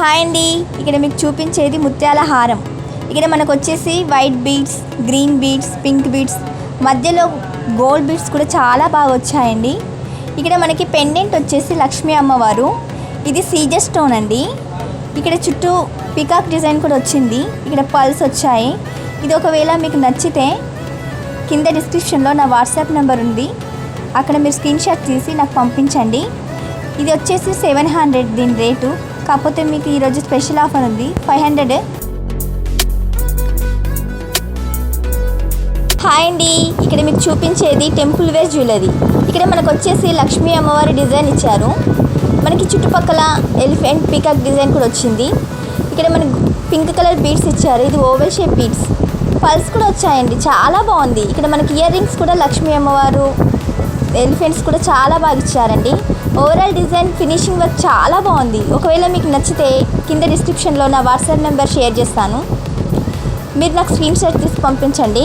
Hi అండి, ఇక్కడ మీకు చూపించేది ముత్యాల హారం. ఇక్కడ మనకు వచ్చేసి white beads, green beads, pink beads, మధ్యలో గోల్డ్ బీడ్స్ కూడా చాలా బాగా వచ్చాయండి. ఇక్కడ మనకి పెండెంట్ వచ్చేసి లక్ష్మీ అమ్మవారు. ఇది సీజర్ స్టోన్ అండి. ఇక్కడ చుట్టూ పికాక్ డిజైన్ కూడా వచ్చింది. ఇక్కడ పల్స్ వచ్చాయి. ఇది ఒకవేళ మీకు నచ్చితే కింద డిస్క్రిప్షన్లో నా వాట్సాప్ నెంబర్ ఉంది, అక్కడ మీరు స్క్రీన్ షాట్ తీసి నాకు పంపించండి. ఇది వచ్చేసి 700 దీని రేటు. కాకపోతే మీకు ఈరోజు స్పెషల్ ఆఫర్ ఉంది, 500. హాయ్ అండి, ఇక్కడ మీకు చూపించేది టెంపుల్ వేర్ జ్యువెలరీ. ఇక్కడ మనకు వచ్చేసి లక్ష్మీ అమ్మవారి డిజైన్ ఇచ్చారు. మనకి చుట్టుపక్కల ఎలిఫెంట్ పీకాక్ డిజైన్ కూడా వచ్చింది. ఇక్కడ మనకి పింక్ కలర్ బీడ్స్ ఇచ్చారు. ఇది ఓవెల్ షేప్ బీడ్స్. పల్స్ కూడా వచ్చాయండి, చాలా బాగుంది. ఇక్కడ మనకి ఇయర్ రింగ్స్ కూడా లక్ష్మీ అమ్మవారు, ఎలిఫెంట్స్ కూడా చాలా బాగా ఇచ్చారండి. ఓవరాల్ డిజైన్ ఫినిషింగ్ వర్క్ చాలా బాగుంది. ఒకవేళ మీకు నచ్చితే కింద డిస్క్రిప్షన్లో నా వాట్సాప్ నెంబర్ షేర్ చేస్తాను, మీరు నాకు స్క్రీన్ షాట్ తీసి పంపించండి.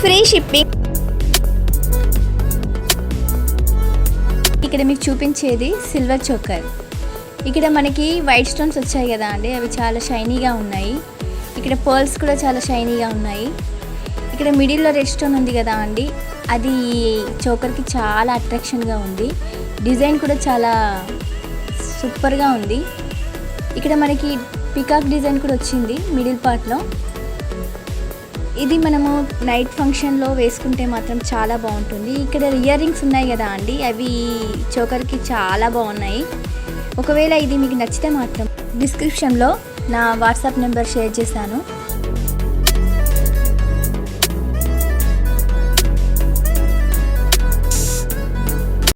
Free shipping. ఇక్కడ మీకు చూపించేది సిల్వర్ చోకర్. ఇక్కడ మనకి వైట్ స్టోన్స్ వచ్చాయి కదా అండి, అవి చాలా షైనీగా ఉన్నాయి. ఇక్కడ పర్ల్స్ కూడా చాలా షైనీగా ఉన్నాయి. ఇక్కడ మిడిల్లో రెడ్ స్టోన్ ఉంది కదా అండి, అది చోకర్కి చాలా అట్రాక్షన్గా ఉంది. డిజైన్ కూడా చాలా సూపర్గా ఉంది. ఇక్కడ మనకి పికాక్ డిజైన్ కూడా వచ్చింది మిడిల్ పార్ట్లో. ఇది మనము నైట్ ఫంక్షన్లో వేసుకుంటే మాత్రం చాలా బాగుంటుంది. ఇక్కడ ఇయర్ రింగ్స్ ఉన్నాయి కదా అండి, అవి చోకర్కి చాలా బాగున్నాయి. ఒకవేళ ఇది మీకు నచ్చితే మాత్రం డిస్క్రిప్షన్లో నా వాట్సాప్ నెంబర్ షేర్ చేశాను,